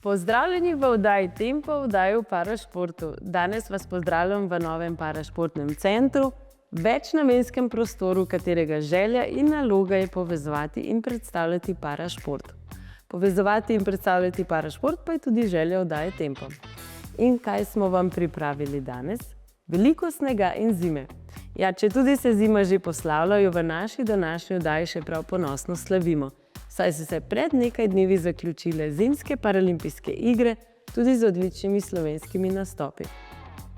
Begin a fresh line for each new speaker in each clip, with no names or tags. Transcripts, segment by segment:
Pozdravljeni v oddaji Tempo, oddaji v parašportu. Danes vas pozdravljam v novem parašportnem centru, večnamenskem prostoru, katerega želja in naloga je povezovati in predstavljati parašport. Povezovati in predstavljati parašport pa je tudi želja oddaje Tempo. In kaj smo vam pripravili danes? Veliko snega in zime. Ja, če tudi se zima že poslavljajo, v naši današnji oddaji še prav ponosno slavimo. Saj so se pred nekaj dnevi zaključile zimske paralimpijske igre, tudi z odličnimi slovenskimi nastopi.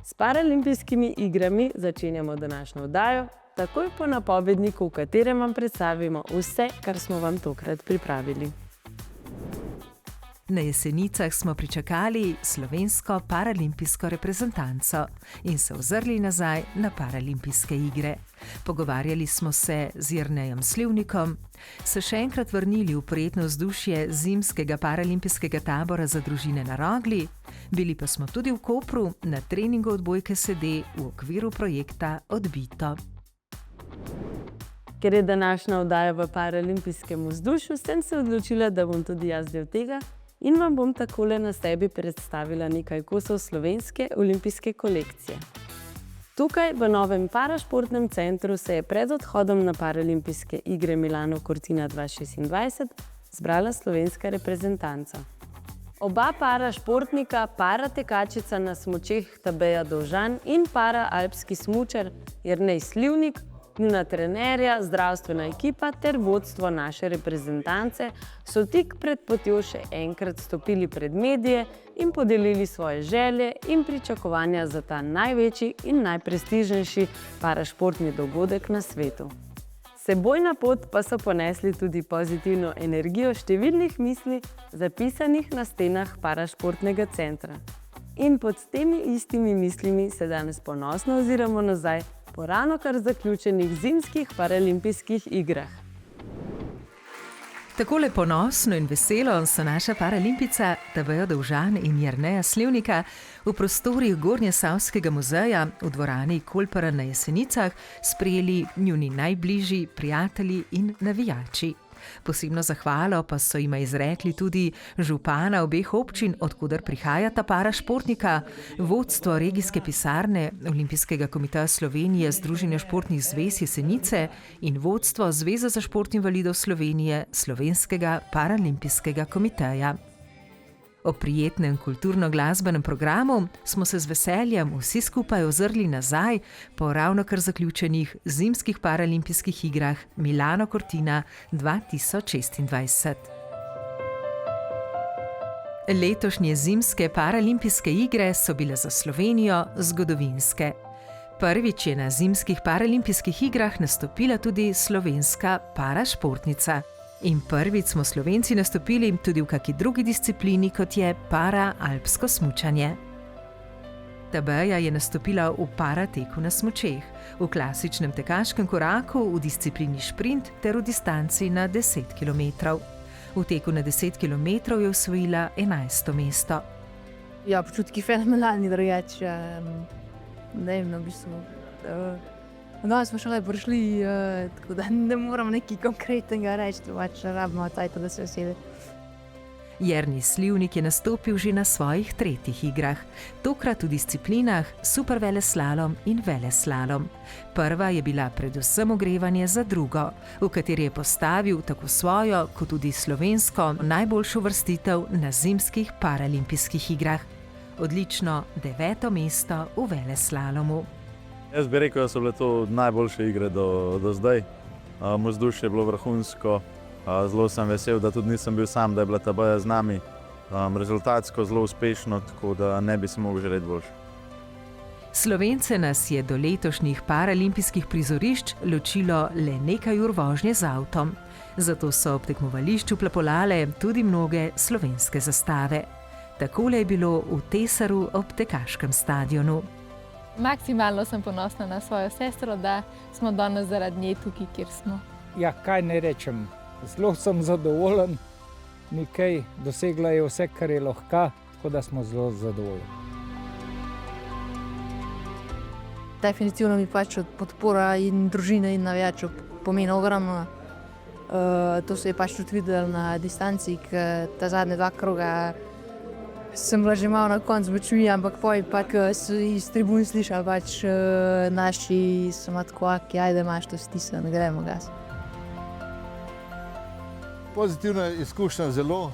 S paralimpijskimi igrami začenjamo današnjo oddajo, takoj po napovedniku, v katerem vam predstavimo vse, kar smo vam tokrat pripravili.
Na Jesenicah smo pričakali slovensko paralimpijsko reprezentanco in se ozrli nazaj na paralimpijske igre. Pogovarjali smo se z Jernejem Slivnikom, se še enkrat vrnili v prijetno vzdušje zimskega paralimpijskega tabora za družine na Rogli, bili pa smo tudi v Kopru na treningu odbojke sede v okviru projekta Odbito.
Ker je današnja oddaja v paralimpijskem vzdušju, sem se odločila, da bom tudi jaz del tega in vam bom takole na sebi predstavila nekaj kosov slovenske olimpijske kolekcije. Tukaj v novem parašportnem centru se je pred odhodom na paralimpijske igre Milano Cortina 2026 zbrala slovenska reprezentanca. Oba parašportnika, paratekačica na smučeh Tabeja Dovžan in paraalpski smučar Jernej Slivnik, njuna trenerja, zdravstvena ekipa ter vodstvo naše reprezentance so tik pred potjo še enkrat stopili pred medije in podelili svoje želje in pričakovanja za ta največji in najprestižnejši parašportni dogodek na svetu. Seboj na pot pa so ponesli tudi pozitivno energijo številnih misli, zapisanih na stenah parašportnega centra. In pod temi istimi mislimi se danes ponosno oziramo nazaj po ravnokar zaključenih zimskih paralimpijskih igrah.
Takole ponosno in veselo so naša paralimpica Tabeja Dovžan in Jerneja Slivnika v prostorih Gornjesavskega muzeja v dvorani Kolpara na Jesenicah sprejeli njuni najbližji prijatelji in navijači. Posebno zahvalo pa so jima izrekli tudi župana obeh občin, od koder prihajata parašportnika, vodstvo regijske pisarne Olimpijskega komiteja Slovenije Združenja športnih zvez Jesenice in vodstvo Zveze za šport invalidov Slovenije Slovenskega paralimpijskega komiteja. Ob prijetnem kulturno-glasbenem programu smo se z veseljem vsi skupaj ozrli nazaj po ravnokar zaključenih zimskih paralimpijskih igrah Milano Cortina 2026. Letošnje zimske paralimpijske igre so bile za Slovenijo zgodovinske. Prvič je na zimskih paralimpijskih igrah nastopila tudi slovenska parašportnica. In prvič smo Slovenci nastopili tudi v kaki drugi disciplini, kot je paraalpsko smučanje. Tabeja je nastopila v parateku na smučeh, v klasičnem tekaškem koraku, v disciplini šprint ter v distanci na 10 km. V teku na 10 km je osvojila 11. mesto.
Ja, počutki fenomenalni, drugače. Ne vem, v bistvu. No, smo šele prišli, tako da ne moram nekaj konkretnega reči, pač rabimo tajto, da se veseli.
Jernej Slivnik je nastopil že na svojih 3. igrah, tokrat v disciplinah superveleslalom in veleslalom. Prva je bila predvsem ogrevanje za drugo, v kateri je postavil tako svojo kot tudi slovensko najboljšo uvrstitev na zimskih paralimpijskih igrah. Odlično 9. mesto v veleslalomu.
Jaz bi rekel, da so bile to najboljše igre do zdaj. Vzdušje je bilo vrhunsko, zelo sem vesel, da tudi nisem bil sam, da je bila Tabeja z nami. Rezultatsko zelo uspešno, tako da ne bi se mogel želeti boljše.
Slovence nas je do letošnjih paralimpijskih prizorišč ločilo le nekaj ur vožnje z avtom. Zato so ob tekmovališču plapolale tudi mnoge slovenske zastave. Takole je bilo v Tesaru ob tekaškem stadionu.
Maksimalno sem ponosna na svojo sestro, da smo danes zaradi nje tukaj, kjer smo.
Ja, kaj ne rečem. Zelo sem zadovoljen. Nekaj dosegla je vse, kar je lahko, tako da smo zelo zadovoljni.
Definitivno mi pač podpora in družine in navijačev pomeni ogromno. To se je pač tudi videlo na distanci, ker ta zadnja 2 kroga Sem bila že malo na koncu močvi, ampak poj, pa ko so iz tribun slišali, pač naši so tako, ajde, imaš to stisnjeno, gremo gas.
Pozitivna izkušnja, zelo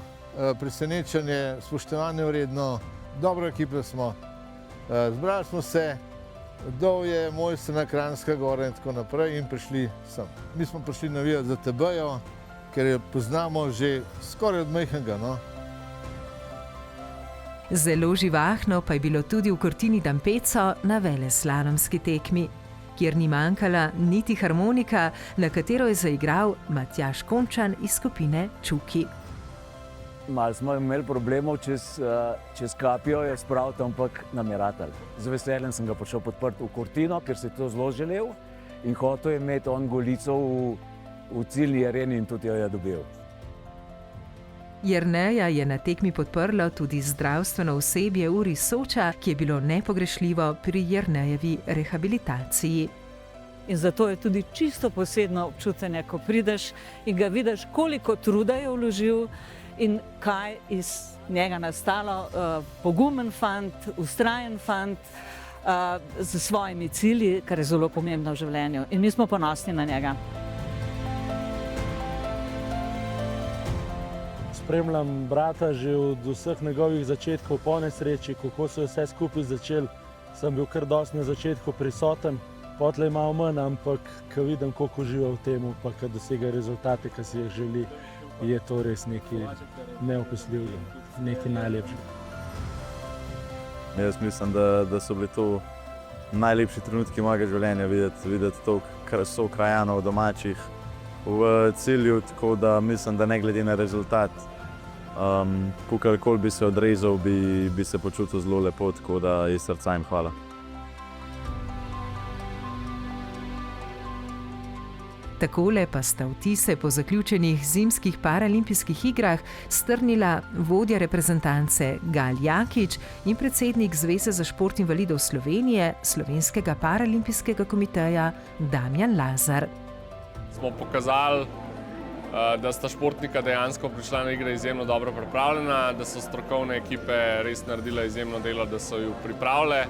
presenečenje, spoštovanje vredno, dobro ekipo smo. Zbrali smo se, dol je Mojstrina, Kranjska Gora in tako naprej in prišli sem. Mi smo prišli navijati za TB-jo, ker jo poznamo že skoraj od majhnega, no.
Zelo živahno pa je bilo tudi v Cortini d'Ampezzo na veleslalomski tekmi, kjer ni manjkala niti harmonika, na katero je zaigral Matjaž Končan iz skupine Čuki.
Malo smo imeli problemov čez Kapijo je spraviti, ampak nam je ratal. Z veseljem sem ga prišel podprt v Cortino, ker se je to zelo želel in hotel je imeti on golico v ciljni areni in tudi jo je dobil.
Jerneja je na tekmi podprlo tudi zdravstveno osebje v Soča, ki je bilo nepogrešljivo pri Jernejevi rehabilitaciji.
In zato je tudi čisto posebno občutenje, ko prideš in ga vidiš, koliko truda je vložil in kaj iz njega nastalo. Pogumen fant, vztrajen fant, z svojimi cilji, kar je zelo pomembno v življenju. In mi smo ponosni na njega.
Spremljam brata že od vseh njegovih začetkov po nesreči, kako so vse skupaj začeli. Sem bil kar dosti na začetku prisoten, potlej malo manj, ampak ko vidim, koliko uživa v tem, pa ko dosega rezultate, ki si jih želi, je to res nekaj neopisljivega, nekaj najlepšega.
Jaz mislim, da so bili to najlepši trenutki mojega življenja, videti toliko sokrajanov domačih v cilju, tako da mislim, da ne glede na rezultat, kakorkoli bi se odrezal, bi se počutil zelo lepo, tako da iz srca jim hvala.
Takole pa sta vtise po zaključenih zimskih paralimpijskih igrah strnila vodja reprezentance Gal Jakič in predsednik Zveze za šport invalidov Slovenije, Slovenskega paralimpijskega komiteja Damjan Lazar.
Smo pokazali, da sta športnika dejansko prišla na igre izjemno dobro pripravljena, da so strokovne ekipe res naredile izjemno delo, da so ju pripravile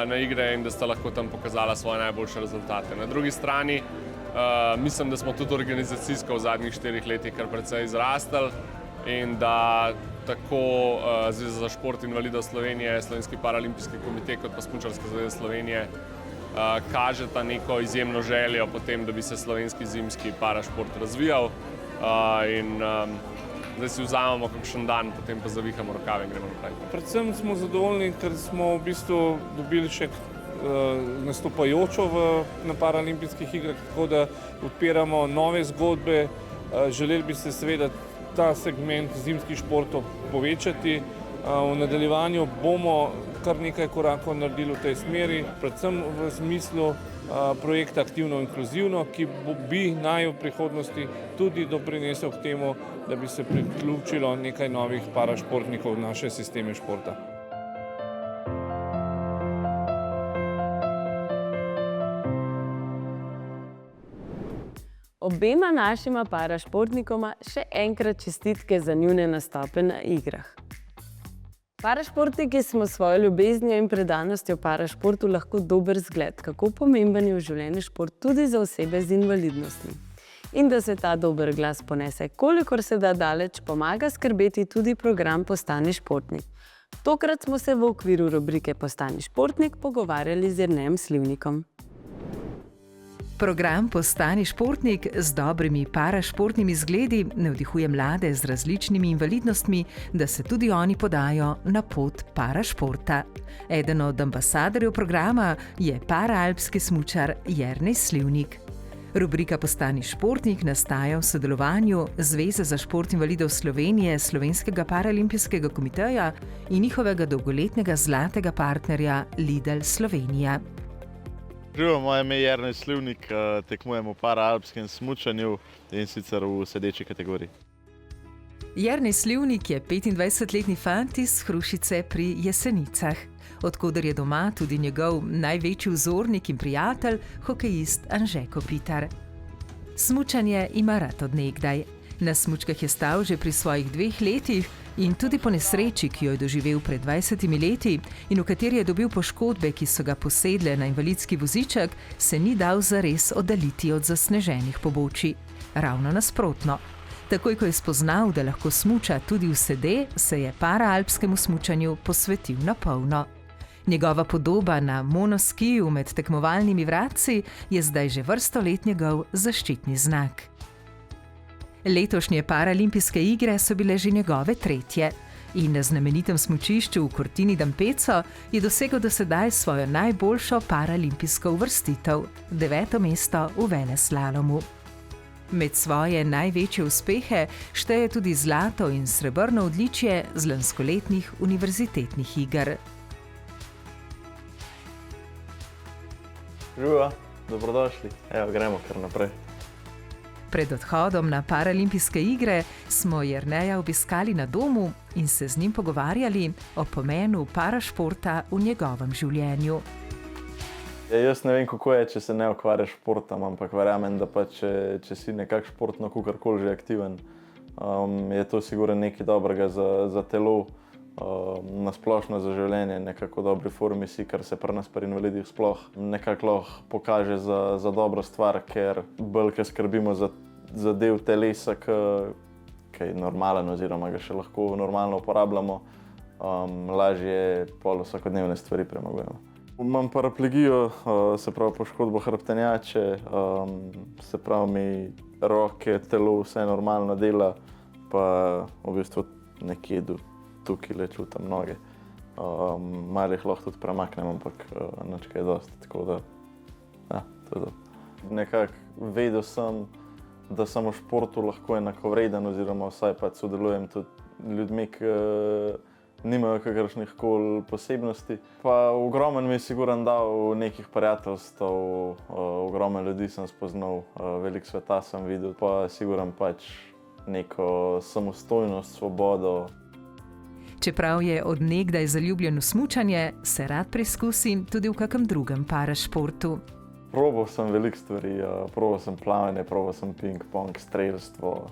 na igre in da sta lahko tam pokazala svoje najboljše rezultate. Na drugi strani mislim, da smo tudi organizacijsko v zadnjih 4 letih kar precej izrastali in da tako Zveza za šport invalidov Slovenije, Slovenski paralimpijski komitej kot pa Smučarska zveza Slovenije kažeta neko izjemno željo po tem, da bi se slovenski zimski parašport razvijal in zdaj si vzamemo kakšen dan, potem pa zavihamo rokave in gremo naprej.
Predvsem smo zadovoljni, ker smo v bistvu dobili še nastopajočo na paralimpijskih igrah, tako da odpiramo nove zgodbe. Želeli bi se seveda ta segment zimskih športov povečati. V nadaljevanju bomo kar nekaj korakov naredili v tej smeri, predvsem v smislu projekta Aktivno inkluzivno, ki bi naj v prihodnosti tudi doprinesel k temu, da bi se priključilo nekaj novih parašportnikov v naše sisteme športa.
Obema našima parašportnikoma še enkrat čestitke za njune nastope na igrah. Parašportniki smo svojo ljubeznijo in predanostjo parašportu lahko dober zgled, kako pomemben je v življenju šport tudi za osebe z invalidnostmi. In da se ta dober glas ponese, kolikor se da daleč, pomaga skrbeti tudi program Postani športnik. Tokrat smo se v okviru rubrike Postani športnik pogovarjali z Jernejem Slivnikom.
Program Postani športnik z dobrimi parašportnimi zgledi navdihuje mlade z različnimi invalidnostmi, da se tudi oni podajo na pot parašporta. Eden od ambasadorjev programa je paraalpski smučar Jernej Slivnik. Rubrika Postani športnik nastaja v sodelovanju Zveze za šport invalidov Slovenije, Slovenskega paralimpijskega komiteja in njihovega dolgoletnega zlatega partnerja Lidl Slovenija.
Živo, moje ime je Jernej Slivnik, tekmujem v paraalpskem smučanju in sicer v sedeči kategoriji.
Jernej Slivnik je 25-letni fant iz Hrušice pri Jesenicah, od koder je doma tudi njegov največji vzornik in prijatelj, hokejist Anže Kopitar. Smučanje ima rad od nekdaj. Na smučkah je stal že pri svojih 2 letih, In tudi po nesreči, ki jo je doživel pred 20 leti in v kateri je dobil poškodbe, ki so ga posedle na invalidski voziček, se ni dal zares oddaljiti od zasneženih pobočij. Ravno nasprotno. Takoj, ko je spoznal, da lahko smuča tudi v sede, se je paraalpskemu smučanju posvetil na polno. Njegova podoba na monoskiju med tekmovalnimi vratci je zdaj že vrsto let njegov zaščitni znak. Letošnje paralimpijske igre so bile že njegove 3. In na znamenitem smučišču v Cortina d'Ampezzo je dosegel do sedaj svojo najboljšo paralimpijsko uvrstitev, 9. mesto v veleslalomu. Med svoje največje uspehe šteje tudi zlato in srebrno odličje z lanskoletnih univerzitetnih iger.
Živijo, dobrodošli. Evo, gremo kar naprej.
Pred odhodom na paralimpijske igre smo Jerneja obiskali na domu in se z njim pogovarjali o pomenu parašporta v njegovem življenju.
Jaz ne vem, kako je, če se ne ukvarjaš s športom, ampak verjamem, da pa če si nekako športno, kakorkoli že aktiven, je to sigurno nekaj dobrega za telo, nasplošno za življenje, nekako v dobri formi si, kar se pri nas pri invalidih sploh nekako lahko pokaže za dobro stvar, ker bolj, ker skrbimo za del telesa, ki je normalen oziroma ga še lahko normalno uporabljamo, lažje pol vsakodnevne stvari premagujemo. Imam paraplegijo, se pravi poškodbo hrbtenjače, se pravi mi roke, telo, vse normalno dela, pa v bistvu nekje tukaj le čutim noge. Malo jih lahko tudi premaknem, ampak nič kaj dosti, tako da, ja, to je to. Nekako vedel sem, da sem v športu lahko enakovreden oziroma vsaj pa sodelujem tudi ljudmi, ki nimajo kakršnih koli posebnosti. Pa ogromen mi je sigurno dal nekih prijateljstev, ogromen ljudi sem spoznal, veliko sveta sem videl, pa sigurno pač neko samostojnost, svobodo.
Čeprav je od nekdaj zaljubljen v smučanje, se rad preizkusi tudi v kakem drugem parašportu.
Probal sem veliko stvari, probal sem plavanje, probal sem ping-pong, strelstvo,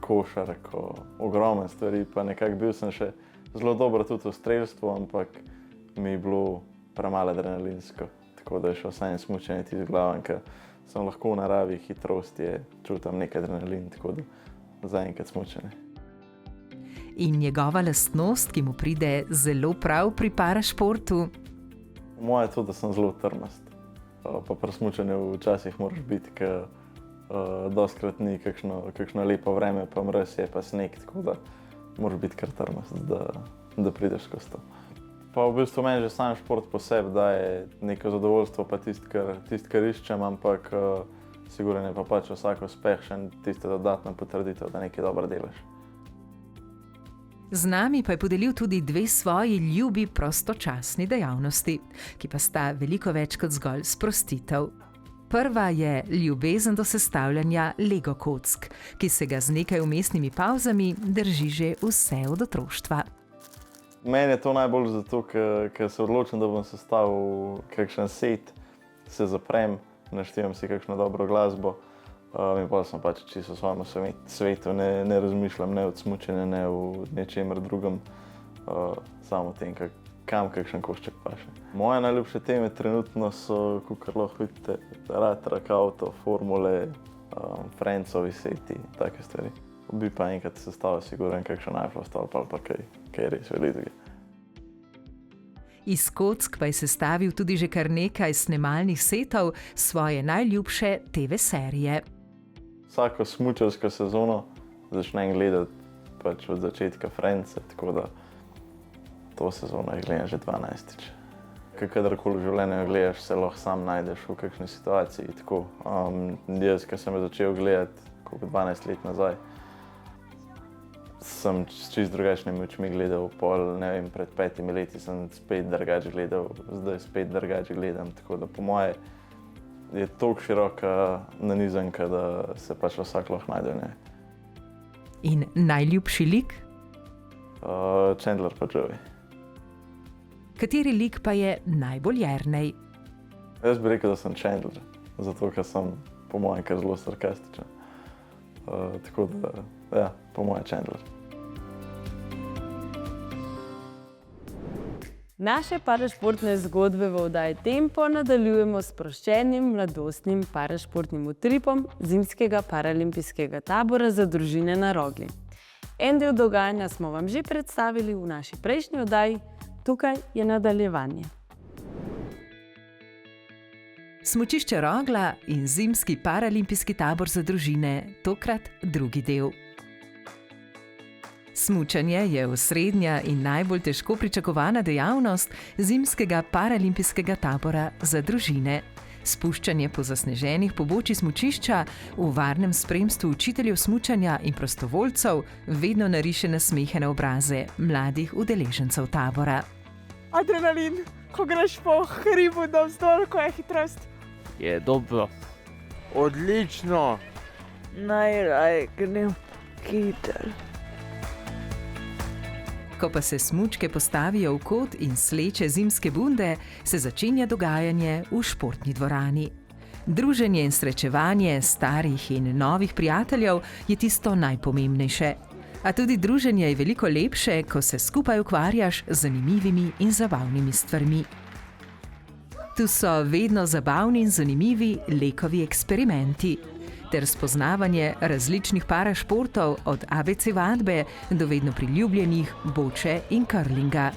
košarko, ogromen stvari, pa nekako bil sem še zelo dobro tudi v strelstvu, ampak mi je bilo premalo adrenalinsko, tako da je šel vsaj smučanje tisti glaven, ker sem lahko v naravi, hitrost je, čutim nek adrenalin, tako da zaenkrat smučanje.
In njegova lastnost, ki mu pride zelo prav pri parašportu?
Moje je to, da sem zelo trmast. Pa pri smučanju včasih moraš biti, ker dostikrat ni kakšno lepo vreme, pa mraz je, pa sneg, tako da moraš biti kar trmast, da prideš skozi to. Pa v bistvu meni že sam šport po sebi daje neko zadovoljstvo, pa tisto, kar iščem, ampak sigurno je pa pač vsak uspeh še tista dodatna potrditev, da nekaj dobro delaš.
Z nami pa je podelil tudi 2 svoji ljubi prostočasni dejavnosti, ki pa sta veliko več kot zgolj sprostitev. Prva je ljubezen do sestavljanja Lego kock, ki se ga z nekaj vmesnimi pavzami drži že vse od otroštva.
Meni je to najbolj zato, ker se odločim, da bom sestavil kakšen set, se zaprem, naštejem si kakšno dobro glasbo. In pa sem pač čisto v svojem svetu, ne razmišljam ne od smučanja, ne o nečemer drugem, samo o tem, kam kakšen košček paše. Moje najljubše teme trenutno so, kakor lahko vidite, rad, rakauto, formule, Friendsovi seti, take stvari. Bi pa enkrat sestavil sigurno kakšen iPhone ali pa kaj res velikega.
Iz kock pa je sestavil tudi že kar nekaj snemalnih setov svoje najljubše TV serije.
Vsako smučarsko sezono začnem gledati pač od začetka Friendse, tako da to sezono jih gledam že 12. Kadarkoli v življenju gledaš, se lahko sam najdeš v kakšni situaciji. Tako, jaz, ko sem začel gledati 12 let nazaj, sem s čisto drugačnimi očmi gledal, pred 5 leti sem spet drugače gledal, zdaj spet drugače gledam, tako da po moje je toliko široka nanizanka, da se pač vsak lahko najde v njej.
In najljubši lik?
Chandler pa Joey.
Kateri lik pa je najbolj Jernej?
Jaz bi rekel, da sem Chandler, zato ker sem po mojem kar zelo sarkastičen. Tako da, ja, po mojem Chandler.
Naše parašportne zgodbe v oddaji Tempo nadaljujemo s sproščenim mladostnim parašportnim utripom zimskega paralimpijskega tabora za družine na Rogli. En del dogajanja smo vam že predstavili v naši prejšnji oddaji, tukaj je nadaljevanje.
Smučišče Rogla in zimski paralimpijski tabor za družine, tokrat drugi del. Smučanje je osrednja in najbolj težko pričakovana dejavnost zimskega paralimpijskega tabora za družine. Spuščanje po zasneženih pobočjih smučišča v varnem spremstvu učiteljev smučanja in prostovoljcev vedno nariše nasmehe na obraze mladih udeležencev tabora.
Adrenalin, ko greš po hribu navzdol, ko je hitrost.
Je dobro.
Odlično. Najraje grem hiter.
Ko pa se smučke postavijo v kot in sleče zimske bunde, se začenja dogajanje v športni dvorani. Druženje in srečevanje starih in novih prijateljev je tisto najpomembnejše. A tudi druženje je veliko lepše, ko se skupaj ukvarjaš z zanimivimi in zabavnimi stvarmi. Tu so vedno zabavni in zanimivi lekovi eksperimenti ter spoznavanje različnih parašportov od ABC vadbe do vedno priljubljenih boče in curlinga.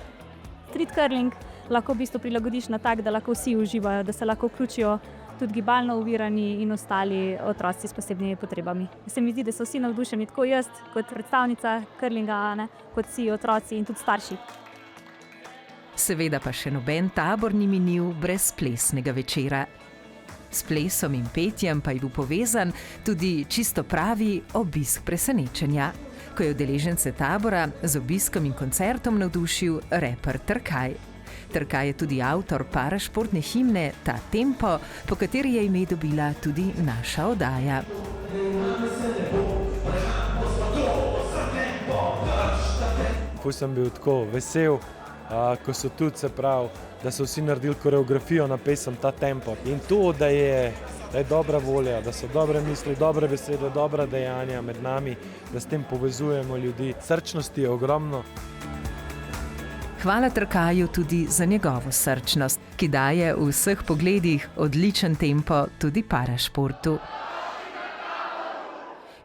Street curling lahko v bistvu prilagodiš na tak, da lahko vsi uživajo, da se lahko vključijo tudi gibalno ovirani in ostali otroci s posebnimi potrebami. Se mi zdi, da so vsi navdušeni, tako jaz kot predstavnica curlinga, kot vsi otroci in tudi starši.
Seveda pa še noben tabor ni minil brez plesnega večera. S plesom in petjem pa je bil povezan tudi čisto pravi obisk presenečenja, ko je udeležence tabora z obiskom in koncertom navdušil raper Trkaj. Trkaj je tudi avtor parašportne himne Ta Tempo, po kateri je ime dobila tudi naša oddaja.
Ful sem bil tako vesel, ko so tudi, se pravi, da so vsi naredili koreografijo na pesem Ta Tempo. In to, da je dobra volja, da so dobre misli, dobre besede, dobra dejanja med nami, da s tem povezujemo ljudi. Srčnosti je ogromno.
Hvala Trkaju tudi za njegovo srčnost, ki daje v vseh pogledih odličen tempo tudi parašportu.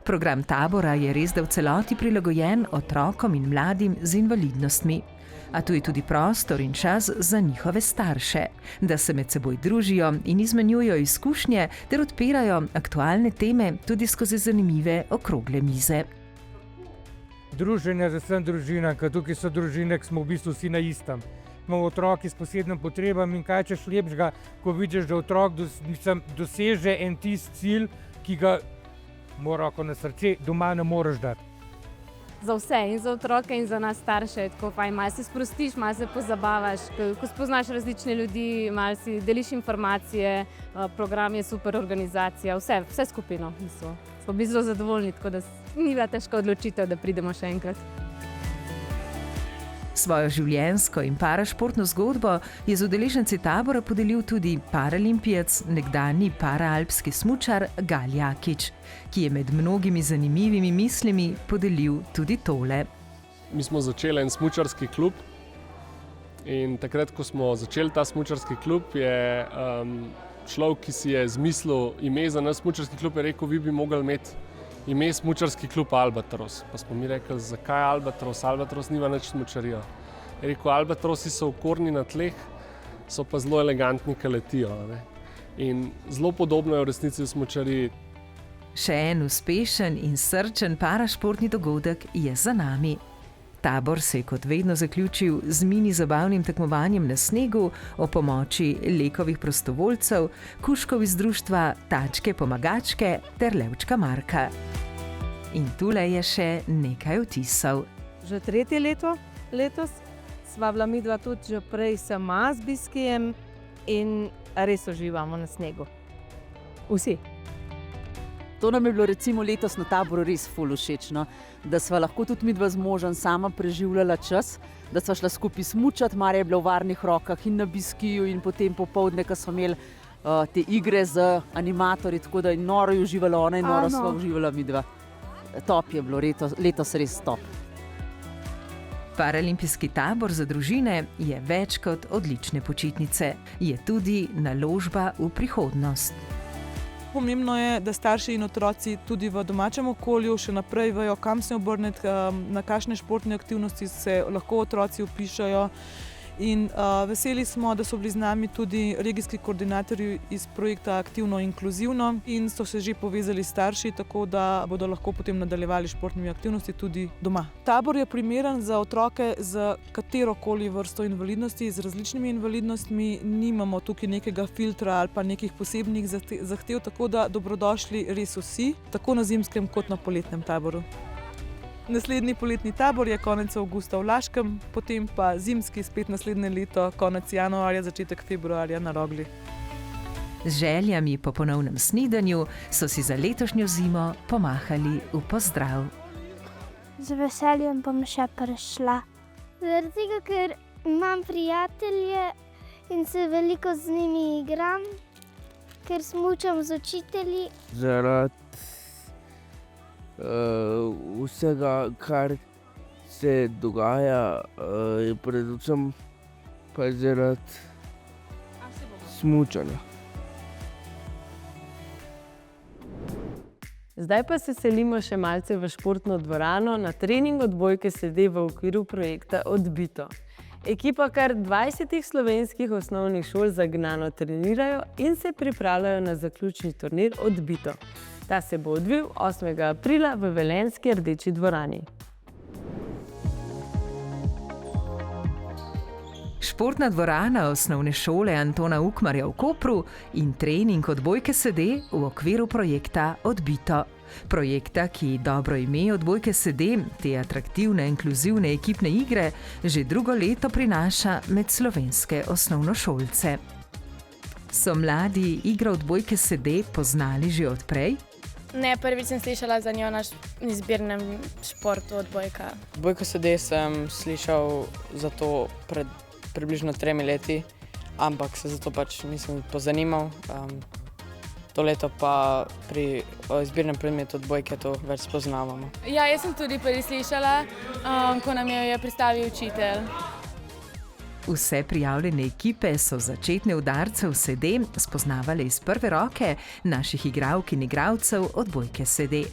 Program tabora je res da v celoti prilagojen otrokom in mladim z invalidnostmi. A tu je tudi prostor in čas za njihove starše, da se med seboj družijo in izmenjujejo izkušnje ter odpirajo aktualne teme tudi skozi zanimive okrogle mize.
Druženje z vsem družinam, ker tukaj so družine, ki smo v bistvu vsi na istem. Imamo otroki s posebnim potrebam in kaj češ lepšega, ko vidiš, da otrok doseže en tisti cilj, ki ga mora roko na srce, doma ne moreš dati.
Za vse, in za otroke, in za nas starše, tako fajn, malo se sprostiš, malo se pozabavaš, ko spoznaš različne ljudi, malo si deliš informacije, program je super, organizacija, vse skupino. Smo bili zelo zadovoljni, tako da ni bila težka odločitev, da pridemo še enkrat.
Svojo življenjsko in parašportno zgodbo je z udeleženci tabora podelil tudi paralimpijec, nekdanji paraalpski smučar Gal Jakič, ki je med mnogimi zanimivimi mislimi podelil tudi tole.
Mi smo začeli en smučarski klub in takrat, ko smo začeli ta smučarski klub, je človek, ki si je zmislil ime za naš smučarski klub, je rekel, vi bi mogli imeti ime smučarski klub Albatros. Pa smo mi rekli, zakaj Albatros? Albatros nima nič smučarija. Je rekel, Albatrosi so okorni na tleh, so pa zelo elegantni, ki letijo. In zelo podobno je v resnici v smučariji.
Še en uspešen in srčen parašportni dogodek je za nami. Tabor se je kot vedno zaključil z mini zabavnim tekmovanjem na snegu o pomoči lekovih prostovoljcev, kužkov iz društva Tačke pomagačke ter Levčka Marka. In tule je še nekaj vtisov.
Že tretje leto letos sva bila midva tudi že prej sama z Biskijem in res uživamo na snegu. Vsi.
To nam je bilo recimo letos na taboru res ful všečno, da sva lahko tudi midva z možem sama preživljala čas, da sva šla skupaj smučat, Marja je bila v varnih rokah in na Biskiju in potem popoldne, ko smo imeli te igre z animatorji, tako da je noro je uživala ona in noro sva uživala midva. Top je bilo letos res top.
Paralimpijski tabor za družine je več kot odlične počitnice. Je tudi naložba v prihodnost.
Pomembno je, da starši in otroci tudi v domačem okolju še naprej vejo, kam se obrniti, na kakšne športne aktivnosti se lahko otroci vpišajo. In veseli smo, da so bili z nami tudi regijski koordinatorji iz projekta Aktivno inkluzivno in so se že povezali s starši, tako da bodo lahko potem nadaljevali športnimi aktivnosti tudi doma. Tabor je primeren za otroke z katerokoli vrsto invalidnosti, z različnimi invalidnostmi. Nimamo tukaj nekega filtra ali pa nekih posebnih zahtev, tako da dobrodošli res vsi, tako na zimskem kot na poletnem taboru. Naslednji poletni tabor je konec avgusta v Laškem, potem pa zimski spet naslednje leto, konec januarja, začetek februarja na Rogli.
Z željami po ponovnem snidanju so si za letošnjo zimo pomahali v pozdrav.
Z veseljem bom še prišla. Zaradi tega, ker imam prijatelje in se veliko z njimi igram, ker smučam z učitelji.
Zaradi vsega, kar se dogaja, predvsem pa zaradi smučanja.
Zdaj pa se selimo še malce v športno dvorano na trening odbojke sede v okviru projekta Odbito. Ekipa kar 20 slovenskih osnovnih šol zagnano trenirajo in se pripravljajo na zaključni turnir Odbito. Ta se bo odvil 8. aprila v velenjski Rdeči dvorani.
Športna dvorana osnovne šole Antona Ukmarja v Kopru in trening odbojke sede v okviru projekta Odbito. Projekta, ki dobro ime odbojke sede, te atraktivne, inkluzivne ekipne igre, že drugo leto prinaša med slovenske osnovnošolce. So mladi igro odbojke sede poznali že odprej?
Ne, prvič sem slišala za njo na izbirnem športu odbojka.
Odbojko sede sem slišal za to pred približno 3 leti, ampak se zato pač nisem pozanimal. To leto pa pri izbirnem predmetu odbojke to več spoznavamo.
Ja, jaz sem tudi prvi slišala, ko nam jo je predstavil učitelj.
Vse prijavljene ekipe so začetne udarce v sede spoznavale iz prve roke naših igralk in igralcev odbojke sede.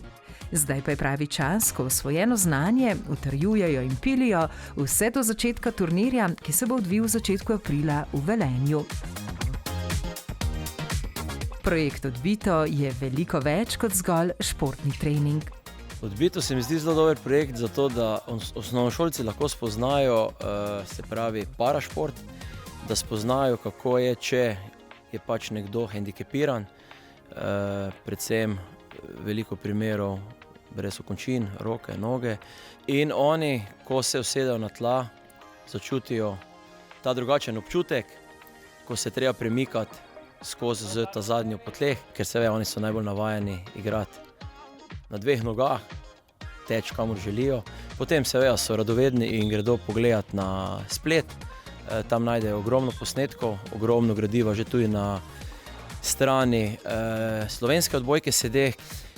Zdaj pa je pravi čas, ko osvojeno znanje utrjujejo in pilijo vse do začetka turnirja, ki se bo odvil v začetku aprila v Velenju. Projekt Odbito je veliko več kot zgolj športni trening.
Odbito se mi zdi zelo dober projekt, zato da osnovnošolci lahko spoznajo, se pravi, parašport, da spoznajo, kako je, če je pač nekdo hendikepiran, predvsem veliko primerov brez okončin, roke, noge. In oni, ko se usedejo na tla, začutijo ta drugačen občutek, ko se treba premikati skozi z ta zadnjo po tleh, ker se ve, oni so najbolj navajeni igrati na 2 nogah, teč kamor želijo. Potem se vejo, so radovedni in gredo pogledati na splet. Tam najdejo ogromno posnetkov, ogromno gradiva že tudi na strani slovenske odbojke sede.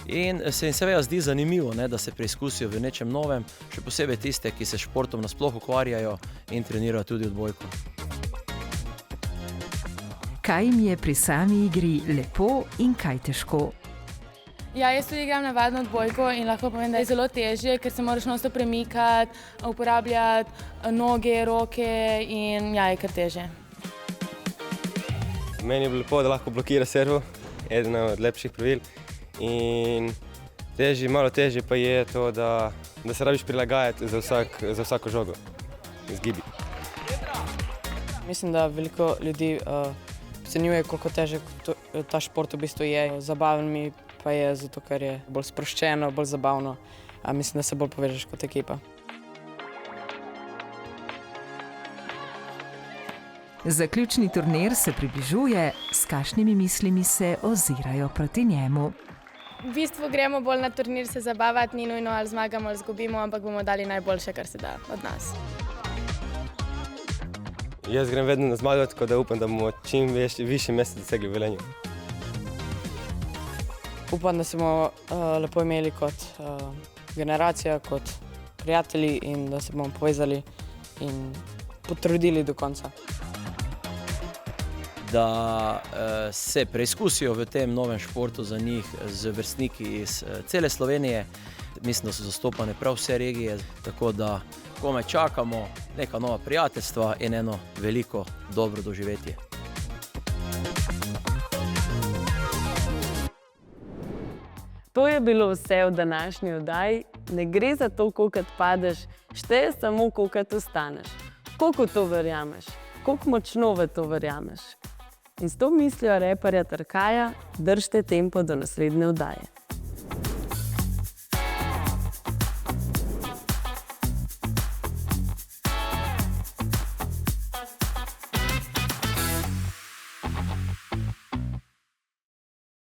In se jim seveda zdi zanimivo, ne, da se preizkusijo v nečem novem, še posebej tiste, ki se športom nasploh ukvarjajo in trenirajo tudi odbojko.
Kaj jim je pri sami igri lepo in kaj težko?
Ja, jaz tudi igram navadno odbojko in lahko povem, da je zelo težje, ker se moraš non-stop premikati, uporabljati noge, roke in ja, je kar težje.
Meni je bilo lepo, da lahko blokira servo, eden od lepših pravil. In malo težje pa je to, da se rabiš prilagajati za vsako žogo, zgibi.
Mislim, da veliko ljudi ocenjuje, koliko težek ta šport v bistvu je. Zabaven mi pa je zato, ker je bolj sproščeno, bolj zabavno. Mislim, da se bolj povežeš kot ekipa.
Zaključni turnir se približuje, s kakšnimi mislimi se ozirajo proti njemu.
V bistvu gremo bolj na turnir se zabavati, ni nujno ali zmagamo ali izgubimo, ampak bomo dali najboljše, kar se da od nas.
Jaz grem vedno na zmagati, tako da upam, da bomo čim višje mesto dosegli v Velenju.
Upam, da se bomo lepo imeli kot generacija, kot prijatelji in da se bomo povezali in potrudili do konca.
Da se preizkusijo v tem novem športu za njih z vrstniki iz cele Slovenije. Mislim, da so zastopane prav vse regije, tako da komaj čakamo neka nova prijateljstva in eno veliko dobro doživetje.
To je bilo vse v današnji oddaji. Ne gre za to, koliko padeš, šteje samo, koliko ostaneš. Koliko to verjameš, koliko močno v to verjameš. In s to mislijo reperja Trkaja, držite tempo do naslednje oddaje.